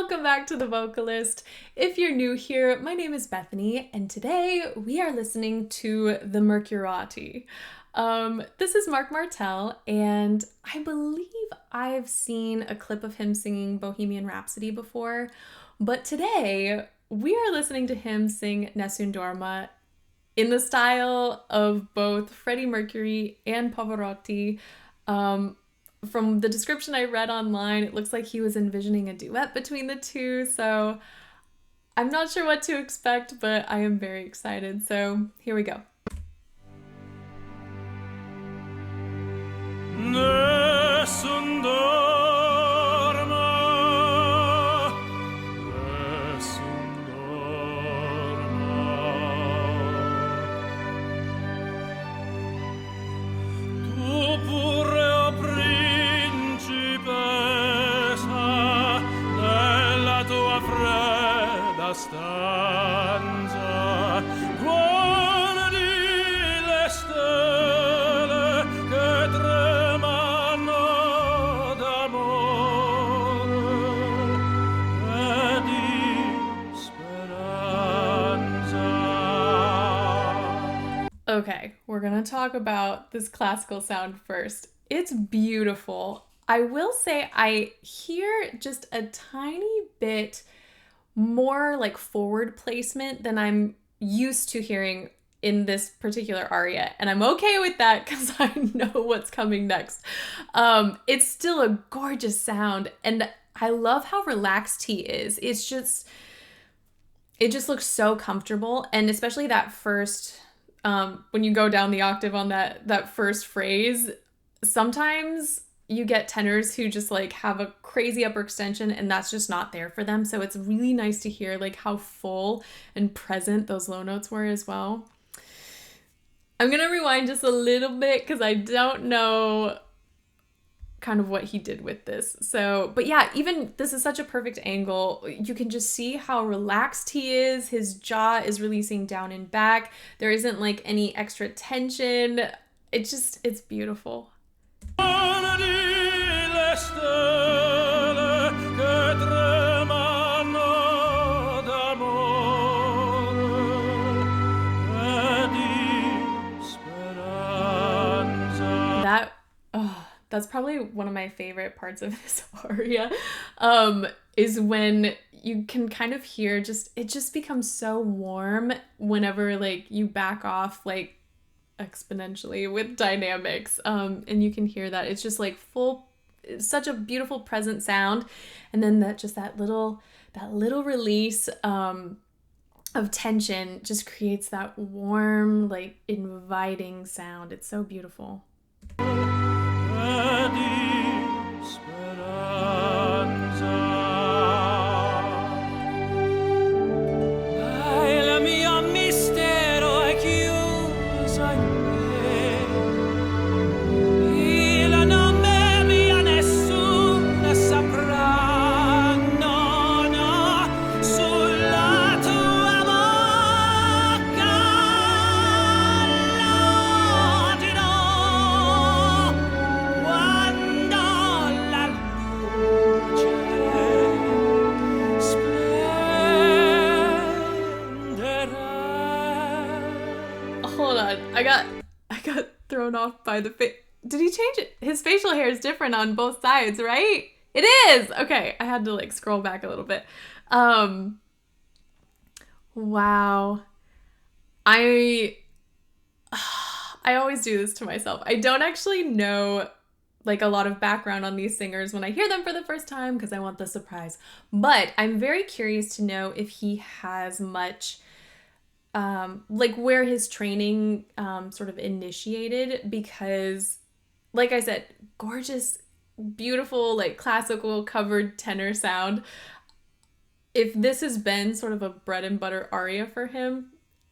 Welcome back to The Vocalist. If you're new here, my name is Bethany, and today we are listening to the Mercurotti. This is Marc Martel, and I believe I've seen a clip of him singing Bohemian Rhapsody before, but today we are listening to him sing Nessun dorma in the style of both Freddie Mercury and Pavarotti. From the description I read online, it looks like he was envisioning a duet between the two, so I'm not sure what to expect, but I am very excited. So here we go. Nessun dorma, nessun dorma. Tu pure, o principessa, nella tua fredda stanza, guardi le stelle che tremano d'amore e di speranza. Okay, we're gonna talk about this classical sound first. It's beautiful. I will say I hear just a tiny bit more like forward placement than I'm used to hearing in this particular aria, and I'm okay with that because I know what's coming next. It's still a gorgeous sound, and I love how relaxed he is. It just looks so comfortable, and especially that first, when you go down the octave on that first phrase, sometimes you get tenors who just like have a crazy upper extension and that's just not there for them. So it's really nice to hear like how full and present those low notes were as well. I'm gonna rewind just a little bit because I don't know kind of what he did with this. So, but yeah, even this is such a perfect angle. You can just see how relaxed he is. His jaw is releasing down and back. There isn't like any extra tension. It's beautiful. That's probably one of my favorite parts of this aria, is when you can kind of hear it just becomes so warm whenever like you back off like exponentially with dynamics, and you can hear that it's just like it's such a beautiful present sound, and then that little release of tension just creates that warm, like inviting sound. It's so beautiful. Hold on, I got thrown off by the Did he change it? His facial hair is different on both sides, right? It is! Okay, I had to like scroll back a little bit. Wow. I always do this to myself. I don't actually know like a lot of background on these singers when I hear them for the first time because I want the surprise. But I'm very curious to know if he has much like where his training sort of initiated, because like I said, gorgeous, beautiful, like classical covered tenor sound. If this has been sort of a bread and butter aria for him,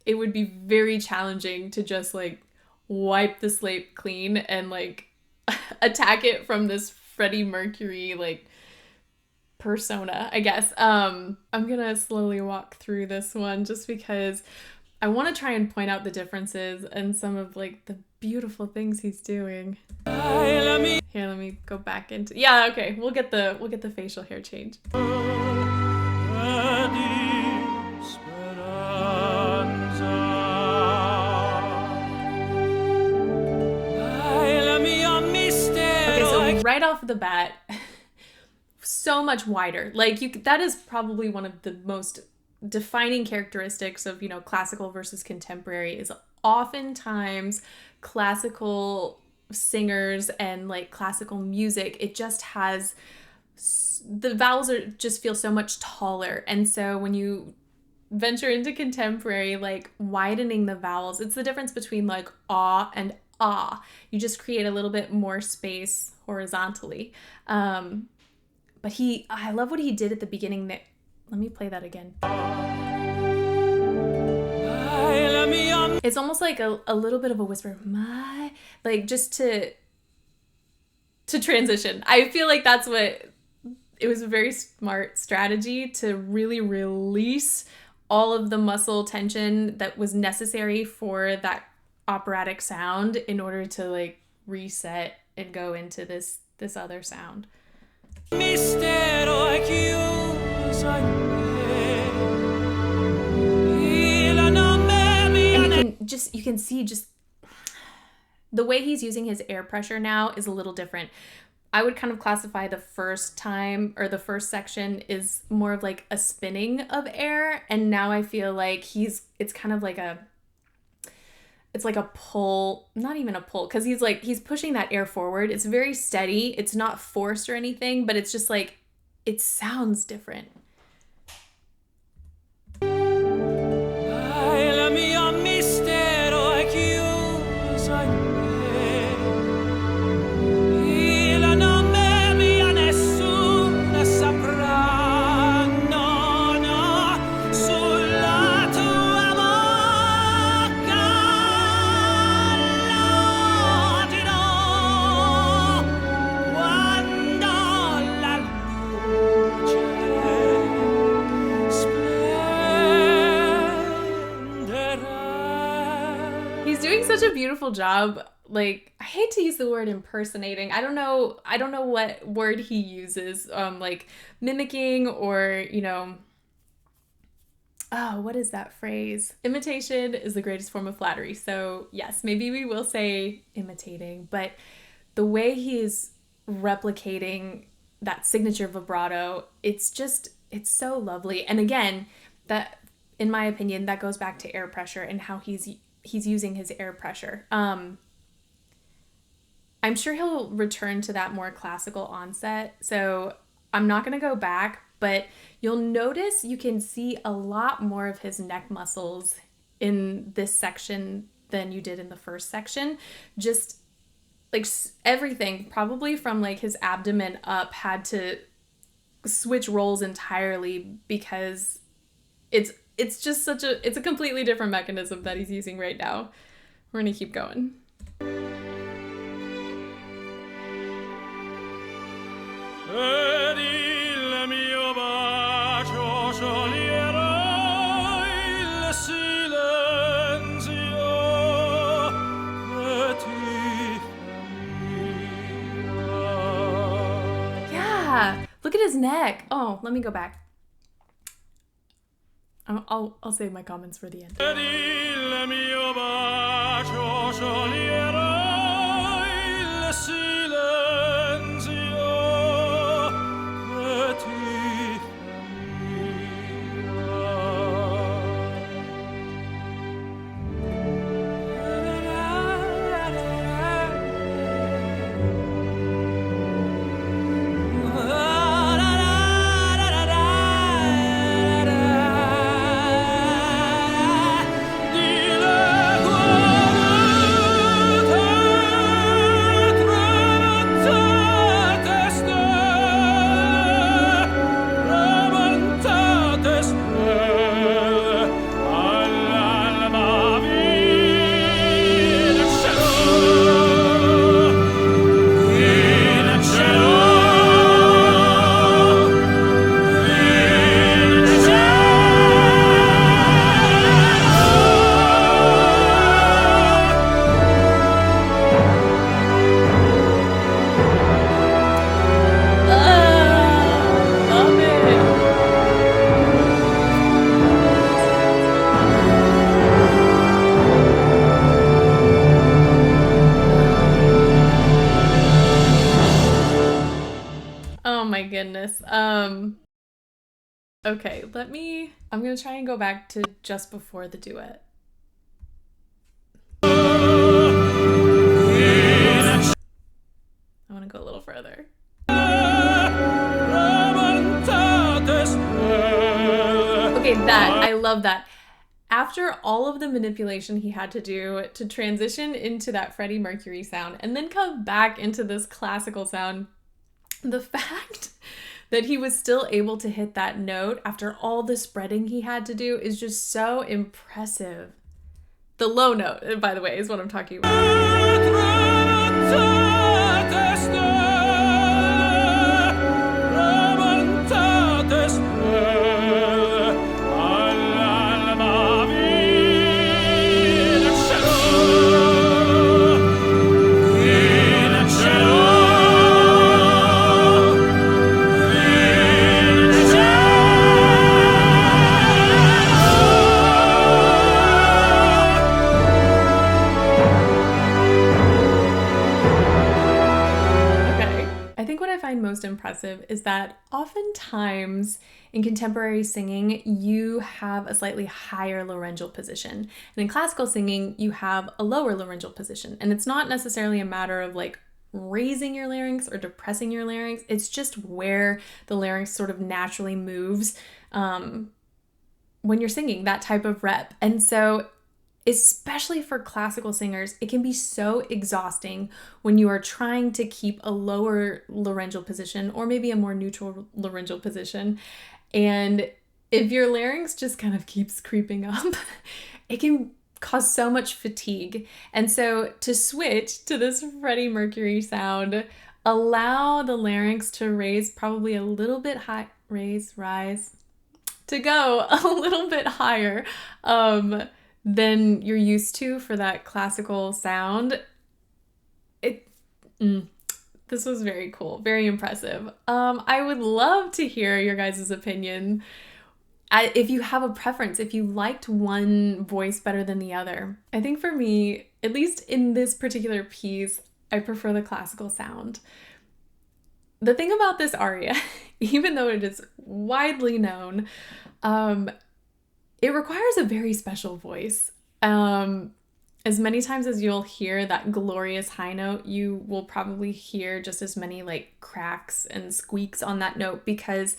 it would be very challenging to just like wipe the slate clean and like attack it from this Freddie Mercury like persona, I guess. I'm gonna slowly walk through this one just because I want to try and point out the differences and some of like the beautiful things he's doing. Here, let me go back into, yeah, okay, we'll get the facial hair change. off the bat, so much wider. Like that is probably one of the most defining characteristics of, you know, classical versus contemporary is oftentimes classical singers and like classical music, it just has, the vowels are just feel so much taller. And so when you venture into contemporary, like widening the vowels, it's the difference between like ah and ah. You just create a little bit more space horizontally. But I love what he did at the beginning there. Let me play that again. It's almost like a little bit of a whisper, like just to transition. I feel like that's what, it was a very smart strategy to really release all of the muscle tension that was necessary for that operatic sound in order to like reset and go into this other sound. You can see just the way he's using his air pressure now is a little different. I would kind of classify the first time, or the first section, is more of like a spinning of air, and now I feel like it's kind of like it's like a pull, not even a pull, because he's pushing that air forward. It's very steady. It's not forced or anything, but it's just like, it sounds different. Such a beautiful job. Like, I hate to use the word impersonating. I don't know what word he uses, like mimicking, or, you know, what is that phrase? Imitation is the greatest form of flattery. So yes, maybe we will say imitating, but the way he's replicating that signature vibrato, it's so lovely. And again, that, in my opinion, that goes back to air pressure and how he's using his air pressure. I'm sure he'll return to that more classical onset, so I'm not going to go back, but you'll notice you can see a lot more of his neck muscles in this section than you did in the first section. Just like everything, probably from like his abdomen up, had to switch roles entirely because it's just it's a completely different mechanism that he's using right now. We're gonna keep going. Yeah, look at his neck. Oh, let me go back. I'll save my comments for the end. Okay, I'm gonna try and go back to just before the duet. I wanna go a little further. Okay, I love that. After all of the manipulation he had to do to transition into that Freddie Mercury sound and then come back into this classical sound, the fact that he was still able to hit that note after all the spreading he had to do is just so impressive. The low note, by the way, is what I'm talking about. I think what I find most impressive is that oftentimes in contemporary singing, you have a slightly higher laryngeal position. And in classical singing, you have a lower laryngeal position. And it's not necessarily a matter of like raising your larynx or depressing your larynx. It's just where the larynx sort of naturally moves when you're singing that type of rep. And so especially for classical singers, it can be so exhausting when you are trying to keep a lower laryngeal position or maybe a more neutral laryngeal position. And if your larynx just kind of keeps creeping up, it can cause so much fatigue. And so to switch to this Freddie Mercury sound, allow the larynx to raise probably a little bit high, rise, to go a little bit higher than you're used to for that classical sound. This was very cool, very impressive. I would love to hear your guys' opinion. If you have a preference, if you liked one voice better than the other. I think for me, at least in this particular piece, I prefer the classical sound. The thing about this aria, even though it is widely known, it requires a very special voice. As many times as you'll hear that glorious high note, you will probably hear just as many like cracks and squeaks on that note because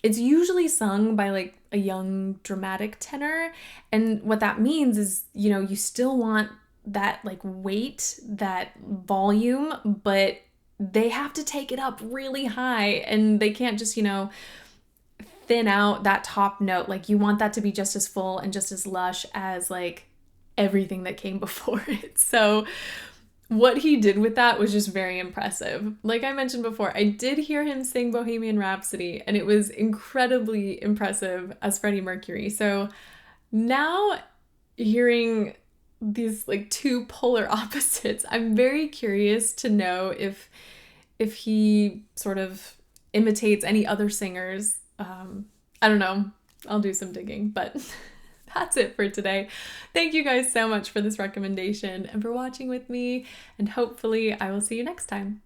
it's usually sung by like a young dramatic tenor. And what that means is, you still want that like weight, that volume, but they have to take it up really high and they can't just, thin out that top note. Like you want that to be just as full and just as lush as like everything that came before it. So what he did with that was just very impressive. Like I mentioned before, I did hear him sing Bohemian Rhapsody and it was incredibly impressive as Freddie Mercury. So now hearing these like two polar opposites, I'm very curious to know if he sort of imitates any other singers. I don't know. I'll do some digging, but that's it for today. Thank you guys so much for this recommendation and for watching with me, and hopefully I will see you next time.